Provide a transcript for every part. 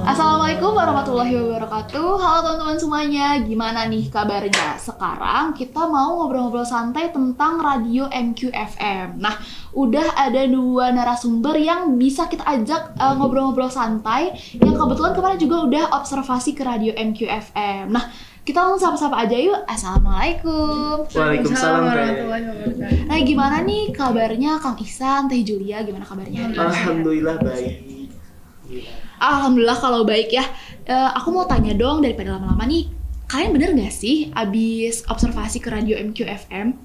Assalamualaikum warahmatullahi wabarakatuh. Halo teman-teman semuanya, gimana nih kabarnya? Sekarang kita mau ngobrol-ngobrol santai tentang radio MQFM. Nah, udah ada dua narasumber yang bisa kita ajak ngobrol-ngobrol santai, yang kebetulan kemarin juga udah observasi ke radio MQFM. Nah, kita langsung sapa-sapa aja yuk. Assalamualaikum. Waalaikumsalam warahmatullahi wabarakatuh. Nah, gimana nih kabarnya Kang Ihsan, Teh Julia? Gimana kabarnya hari ini? Alhamdulillah baik. Alhamdulillah kalau baik ya. Aku mau tanya dong, daripada lama-lama nih, kalian bener gak sih abis observasi ke radio MQFM?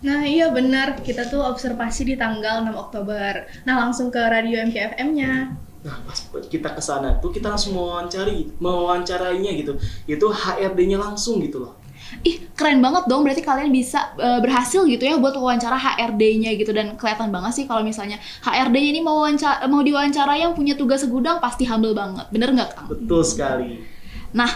Nah iya benar, kita tuh observasi di tanggal 6 Oktober. Nah langsung ke radio MKFM-nya. Nah pas kita kesana tuh kita langsung mewawancarainya gitu. Itu HRD-nya langsung gitu loh. Ih, keren banget dong, berarti kalian bisa berhasil gitu ya buat wawancara HRD-nya gitu. Dan kelihatan banget sih kalau misalnya HRD-nya ini mau diwawancara yang punya tugas segudang, pasti humble banget. Bener nggak, Kang? Betul sekali. Nah,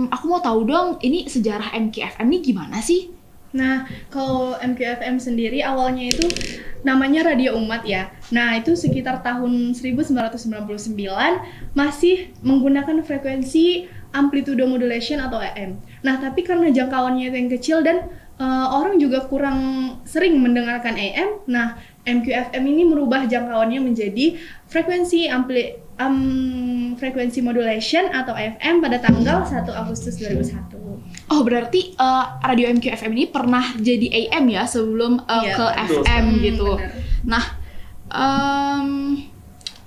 aku mau tahu dong, ini sejarah MKFM ini gimana sih? Nah kalau MKFM sendiri awalnya itu namanya Radio Umat ya. Nah itu sekitar tahun 1999 masih menggunakan frekuensi amplitude modulation atau AM. Nah tapi karena jangkauannya itu yang kecil dan orang juga kurang sering mendengarkan AM, nah MQFM ini merubah jangkauannya menjadi frekuensi modulation atau FM pada tanggal 1 Agustus 2001. Oh, berarti radio MQFM ini pernah jadi AM ya sebelum Iya, ke betul. FM gitu. Benar. Nah,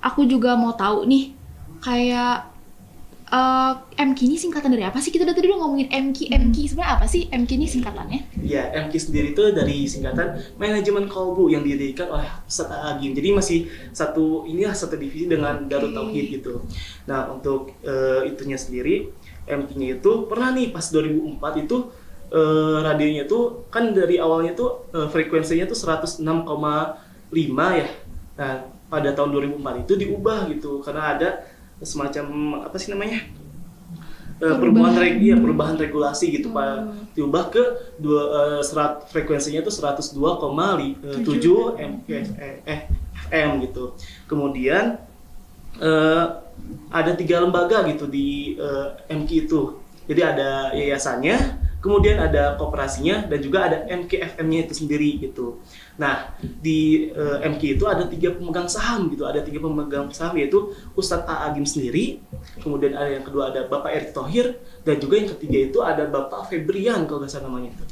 aku juga mau tahu nih, kayak MQ ini singkatan dari apa sih? Kita tadi udah ngomongin MQ. Sebenarnya apa sih MQ ini singkatannya? Ya, MK sendiri itu dari singkatan Manajemen Kolbu yang didirikan oleh Ustadz Agim. Jadi masih satu divisi dengan Darut Tauhid gitu. Nah, untuk itunya sendiri MQ-nya itu pernah nih pas 2004 itu radionya tuh kan dari awalnya tuh frekuensinya tuh 106,5 ya. Nah, pada tahun 2004 itu diubah gitu karena ada semacam apa sih namanya? Perubahan regulasi gitu Pak. Diubah ke frekuensinya itu 102,7 FM gitu. Kemudian ada 3 lembaga gitu di MQ itu. Jadi ada yayasannya, kemudian ada koperasinya, dan juga ada MKFM-nya itu sendiri gitu. Nah, di MQ itu ada 3 pemegang saham gitu. Ada 3 pemegang saham yaitu Ustadz A. Agim sendiri, kemudian ada yang kedua ada Bapak Erick Thohir, dan juga yang ketiga itu ada Bapak Febrian kalau nggak salah namanya itu.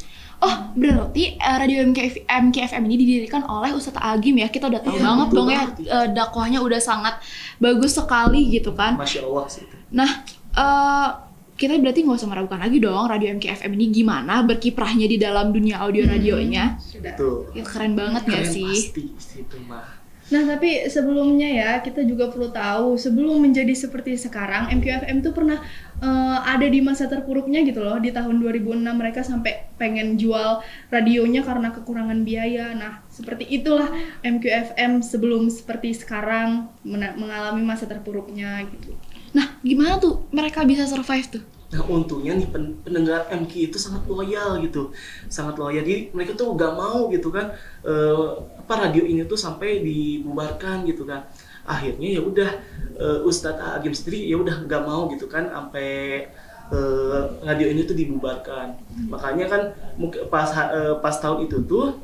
Oh, berarti radio MKFM ini didirikan oleh Ustadz Agim ya. Kita udah tahu Iya, banget betul dong ya, banget. dakwahnya udah sangat bagus sekali gitu kan. Masya Allah sih itu. Nah, kita berarti nggak usah meragukan lagi dong radio MKFM ini gimana berkiprahnya di dalam dunia audio radionya. Sudah. Betul. Ya, keren banget nggak Keren sih? pasti itu mah. Nah tapi sebelumnya ya kita juga perlu tahu sebelum menjadi seperti sekarang MQFM tuh pernah ada di masa terpuruknya gitu loh. Di tahun 2006 mereka sampai pengen jual radionya karena kekurangan biaya. Nah seperti itulah MQFM sebelum seperti sekarang mengalami masa terpuruknya gitu. Nah, gimana tuh mereka bisa survive tuh? Nah untungnya nih pendengar MQ itu sangat loyal gitu, sangat loyal. Jadi mereka tuh gak mau gitu kan, radio ini tuh sampai dibubarkan gitu kan. Akhirnya ya udah Ustadz Agim sendiri ya udah gak mau gitu kan, sampai radio ini tuh dibubarkan. Makanya kan pas tahun itu tuh,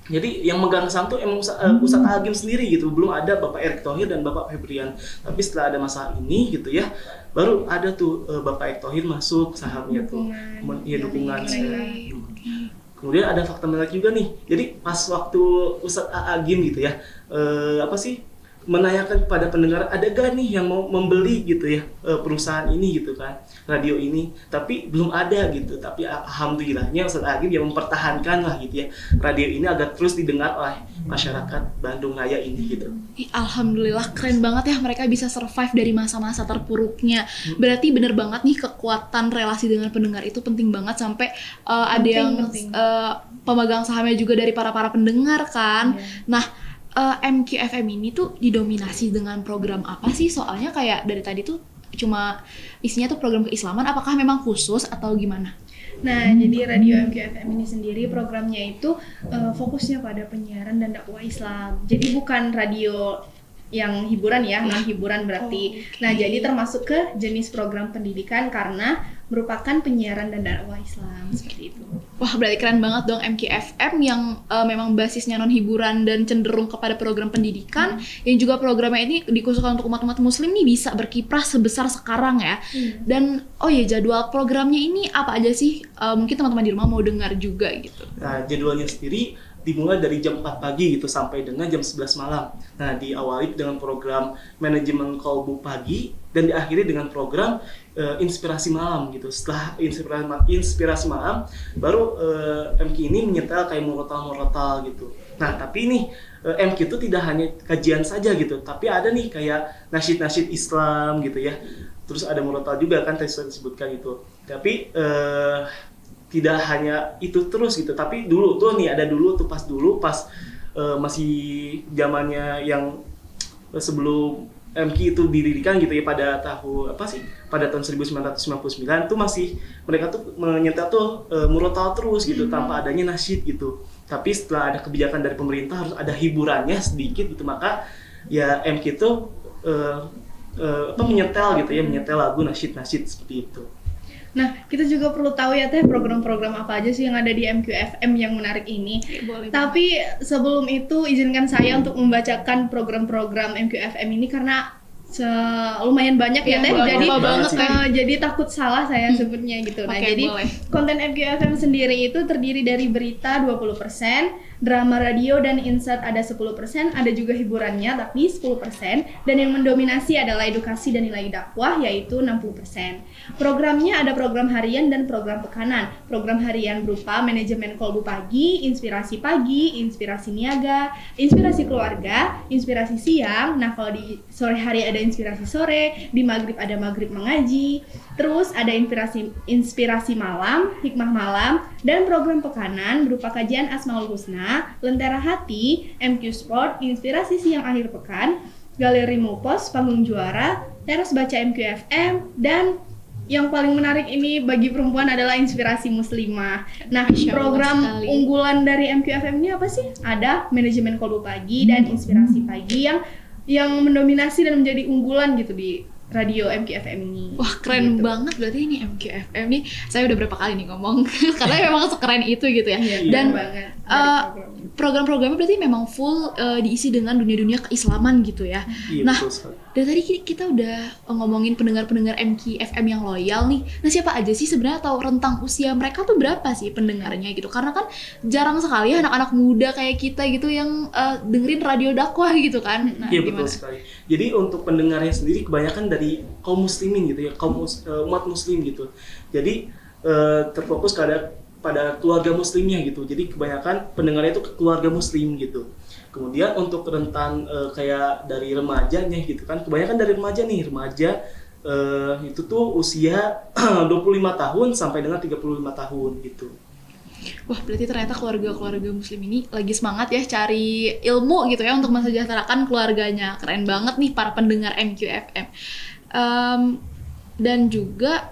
jadi yang megang saham tuh emang Ustadz Agim sendiri gitu, belum ada Bapak Erick Thohir dan Bapak Febrian. Tapi setelah ada masalah ini gitu ya, baru ada tuh Bapak Erick Thohir masuk sahamnya tuh, dukungan. Kemudian ada fakta menarik juga nih. Jadi pas waktu Ustadz Agim gitu ya, menanyakan kepada pendengar ada gak nih yang mau membeli gitu ya perusahaan ini gitu kan, radio ini, tapi belum ada gitu. Tapi alhamdulillahnya Ustadz Agim yang mempertahankan lah gitu ya radio ini agar terus didengar oleh masyarakat Bandung Raya ini gitu. Alhamdulillah keren banget ya mereka bisa survive dari masa-masa terpuruknya. Berarti bener banget nih kekuatan relasi dengan pendengar itu penting banget sampai ada yang pemegang sahamnya juga dari para pendengar kan. Nah, MQFM ini tuh didominasi dengan program apa sih? Soalnya kayak dari tadi tuh cuma isinya tuh program keislaman, apakah memang khusus atau gimana? Nah, jadi radio MQFM ini sendiri programnya itu fokusnya pada penyiaran dan dakwah Islam. Jadi bukan radio yang hiburan ya, non hiburan berarti. Nah, jadi termasuk ke jenis program pendidikan karena merupakan penyiaran dan dakwah Islam seperti itu. Wah, berarti keren banget dong MQFM yang memang basisnya non hiburan dan cenderung kepada program pendidikan, yang juga programnya ini dikhususkan untuk umat-umat muslim nih bisa berkiprah sebesar sekarang ya. Dan oh ya, jadwal programnya ini apa aja sih? Mungkin teman-teman di rumah mau dengar juga gitu. Nah, jadwalnya sendiri dimulai dari jam 4 pagi gitu sampai dengan jam 11 malam. Nah, diawali dengan program manajemen kolbu pagi dan diakhiri dengan program inspirasi malam gitu. Setelah inspirasi malam, baru MQ ini menyetel kayak murotal gitu. Nah, tapi nih MQ itu tidak hanya kajian saja gitu, tapi ada nih kayak nasyid-nasyid Islam gitu ya. Terus ada murotal juga kan tadi sudah disebutkan itu. Tapi tidak hanya itu terus gitu, tapi dulu tuh nih ada dulu tuh pas masih zamannya yang sebelum MQ itu didirikan gitu ya pada tahun 1999 tuh masih mereka tuh menyetel tuh murotal terus gitu tanpa adanya nasyid gitu. Tapi setelah ada kebijakan dari pemerintah harus ada hiburannya sedikit gitu, maka ya MQ itu menyetel gitu ya, menyetel lagu nasyid seperti itu. Nah, kita juga perlu tahu ya Teh, program-program apa aja sih yang ada di MQFM yang menarik ini. Boleh. Tapi sebelum itu izinkan saya untuk membacakan program-program MQFM ini karena lumayan banyak ya Teh. Jadi takut salah saya sebutnya gitu. Nah, jadi boleh. konten MQFM sendiri itu terdiri dari berita 20%, drama radio dan insert ada 10%, ada juga hiburannya tapi 10%, dan yang mendominasi adalah edukasi dan nilai dakwah yaitu 60%. Programnya ada program harian dan program pekanan. Program harian berupa manajemen kolbu pagi, inspirasi niaga, inspirasi keluarga, inspirasi siang. Nah, kalau di sore hari ada inspirasi sore, di maghrib ada maghrib mengaji, terus ada inspirasi malam, hikmah malam, dan program pekanan berupa kajian Asmaul Husna, Lentera Hati, MQ Sport, inspirasi siang akhir pekan, Galeri Mupos, Panggung Juara, Teras Baca MQFM, dan yang paling menarik ini bagi perempuan adalah inspirasi muslimah. Nah, program unggulan dari MQFM ini apa sih? Ada manajemen kolbu pagi dan inspirasi pagi yang mendominasi dan menjadi unggulan gitu di radio MQFM ini. Wah, keren banget berarti ini MQFM nih. Saya udah berapa kali nih ngomong karena memang sekeren itu gitu ya. Dan banget. Program-programnya berarti memang full diisi dengan dunia-dunia keislaman gitu ya. Nah, dari tadi kita udah ngomongin pendengar-pendengar MQFM yang loyal nih. Nah, siapa aja sih sebenarnya, atau rentang usia mereka tuh berapa sih pendengarnya gitu? Karena kan jarang sekali anak-anak muda kayak kita gitu yang dengerin radio dakwah gitu kan. Nah, iya, betul sekali. Jadi untuk pendengarnya sendiri kebanyakan dari kaum muslimin gitu ya, umat muslim gitu. Jadi terfokus pada keluarga muslimnya gitu. Jadi kebanyakan pendengarnya itu keluarga muslim gitu. Kemudian untuk rentan kayak dari remajanya gitu kan, kebanyakan dari remaja itu tuh usia 25 tahun sampai dengan 35 tahun gitu. Wah, berarti ternyata keluarga muslim ini lagi semangat ya cari ilmu gitu ya untuk mensejahterakan keluarganya. Keren banget nih para pendengar MQFM. Dan juga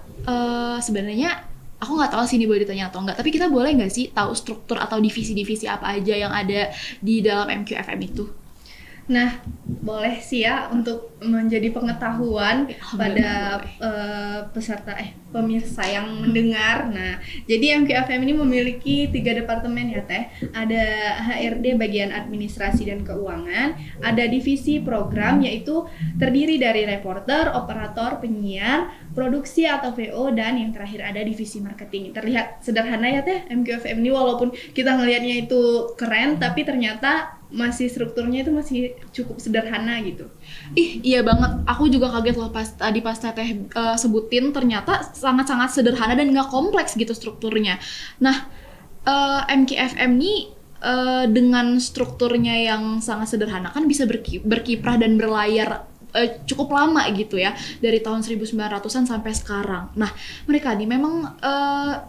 sebenarnya aku nggak tahu sih ini boleh ditanya atau enggak, tapi kita boleh nggak sih tahu struktur atau divisi-divisi apa aja yang ada di dalam MQFM itu? Nah, boleh sih ya untuk menjadi pengetahuan pada pemirsa yang mendengar. Nah, jadi MQFM ini memiliki 3 departemen ya Teh. Ada HRD bagian administrasi dan keuangan, ada divisi program yaitu terdiri dari reporter, operator, penyiar, produksi atau VO, dan yang terakhir ada divisi marketing. Terlihat sederhana ya Teh MQFM ini, walaupun kita ngelihatnya itu keren tapi ternyata masih strukturnya itu masih cukup sederhana gitu. Ih, iya banget. Aku juga kaget loh pas teteh sebutin, ternyata sangat-sangat sederhana dan nggak kompleks gitu strukturnya. Nah, MKFM ini dengan strukturnya yang sangat sederhana kan bisa berkiprah dan berlayar cukup lama gitu ya, dari tahun 1900-an sampai sekarang. Nah, mereka nih memang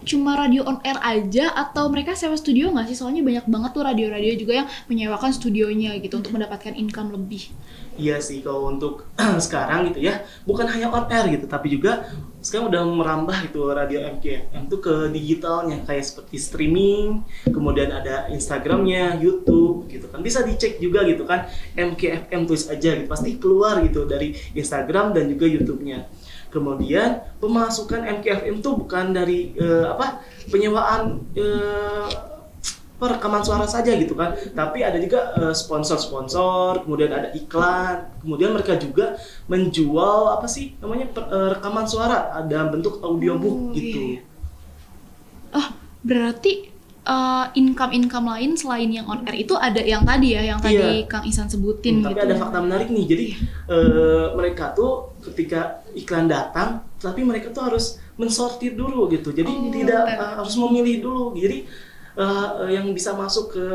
cuma radio on air aja atau mereka sewa studio nggak sih? Soalnya banyak banget tuh radio-radio juga yang menyewakan studionya gitu untuk mendapatkan income lebih. Iya sih, kalau untuk sekarang gitu ya, bukan hanya on air gitu, tapi juga sekarang udah merambah itu radio MKFM tuh ke digitalnya, kayak seperti streaming, kemudian ada Instagramnya, YouTube gitu kan, bisa dicek juga gitu kan, MKFM tulis aja gitu, pasti keluar gitu dari Instagram dan juga YouTube-nya. Kemudian pemasukan MKFM tuh bukan dari penyewaan perekaman suara saja gitu kan, tapi ada juga sponsor-sponsor, kemudian ada iklan, kemudian mereka juga menjual rekaman suara dalam bentuk audiobook gitu. Iya. Berarti income lain selain yang on air itu ada yang tadi ya, yang tadi Kang Ihsan sebutin gitu. Tapi ada fakta menarik nih, jadi mereka tuh ketika iklan datang, tapi mereka tuh harus mensortir dulu gitu, jadi tidak harus memilih dulu, jadi yang bisa masuk ke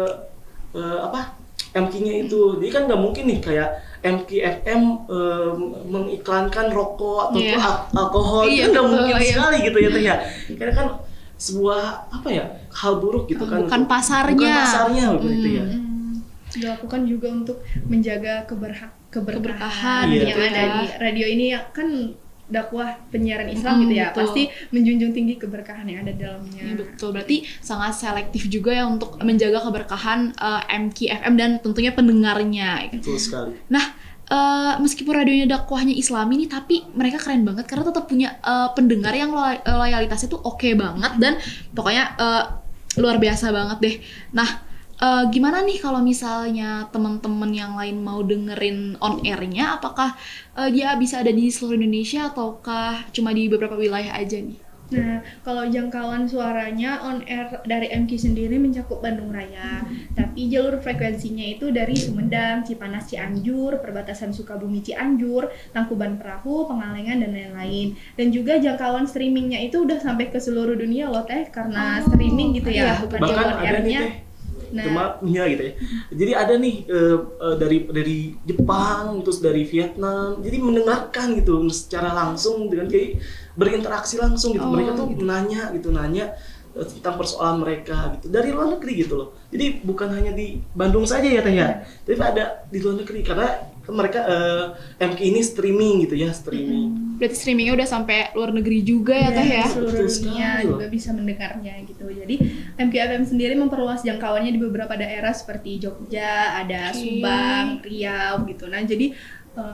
MK-nya itu. Jadi kan nggak mungkin nih kayak MKFM mengiklankan rokok atau alkohol, itu nggak mungkin sekali gitu ya Teh ya. Karena kan sebuah hal buruk gitu kan. Bukan pasarnya begitu ya. Dilakukan juga untuk menjaga keberkahan Iya, yang ada di radio ini, ya kan dakwah penyiaran Islam gitu ya, betul. pasti menjunjung tinggi keberkahan yang ada dalamnya. Ya, betul, berarti sangat selektif juga ya untuk menjaga keberkahan MKFM dan tentunya pendengarnya. Betul sekali. Nah, meskipun radionya dakwahnya Islami nih, tapi mereka keren banget karena tetap punya pendengar yang loyalitasnya tuh oke banget dan pokoknya luar biasa banget deh. Nah, gimana nih kalau misalnya teman-teman yang lain mau dengerin on air-nya, apakah dia bisa ada di seluruh Indonesia ataukah cuma di beberapa wilayah aja nih? Nah, kalau jangkauan suaranya on air dari MK sendiri mencakup Bandung Raya, tapi jalur frekuensinya itu dari Sumedang, Cipanas, Cianjur, perbatasan Sukabumi, Cianjur, Tangkuban Perahu, Pengalengan, dan lain-lain. Dan juga jangkauan streamingnya itu udah sampai ke seluruh dunia loh Teh, karena streaming gitu ya, bukan Bahkan on ada nih air-nya. Teh, cuma gitu ya. Jadi ada nih dari Jepang, terus dari Vietnam, jadi mendengarkan gitu secara langsung dengan kayak berinteraksi langsung gitu. Mereka tuh nanya tentang persoalan mereka gitu dari luar negeri gitu loh. Jadi bukan hanya di Bandung saja ya Teh ya, tapi ada di luar negeri karena mereka MK ini streaming gitu ya, streaming. Berarti streamingnya udah sampai luar negeri juga ya Teh ya? Seluruh dunia juga bisa mendengarnya gitu. Jadi MKFM sendiri memperluas jangkauannya di beberapa daerah seperti Jogja, ada Subang, Riau gitu. Nah jadi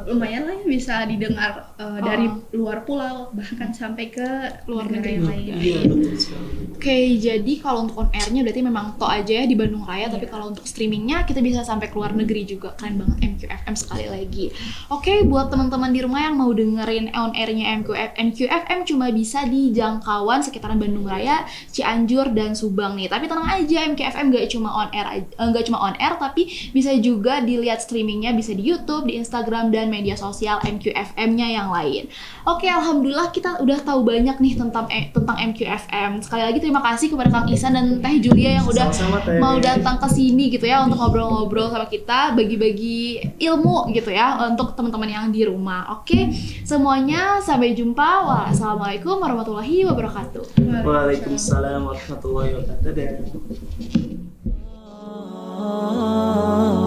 lumayan lah ya bisa didengar dari luar pulau bahkan sampai ke Luar negara negeri. yang lain. Iya, betul sekali. Oke, jadi kalau untuk on air-nya berarti memang tok aja ya di Bandung Raya, tapi kalau untuk streamingnya kita bisa sampai ke luar negeri juga. Keren banget MQFM sekali lagi. Oke, buat teman-teman di rumah yang mau dengerin on air-nya MQFM cuma bisa di jangkauan sekitaran Bandung Raya, Cianjur, dan Subang nih. Tapi tenang aja, MQFM gak cuma on air, tapi bisa juga dilihat streamingnya, bisa di YouTube, di Instagram, dan media sosial MQFM-nya yang lain. Oke, alhamdulillah kita udah tahu banyak nih tentang MQFM. Sekali lagi terima kasih kepada Kang Ihsan dan Teh Julia yang udah Sama-sama, Teh. mau datang ke sini gitu ya untuk ngobrol-ngobrol sama kita, bagi-bagi ilmu gitu ya untuk teman-teman yang di rumah. Oke, semuanya sampai jumpa. Wassalamualaikum warahmatullahi wabarakatuh. Waalaikumsalam warahmatullahi wabarakatuh. Ah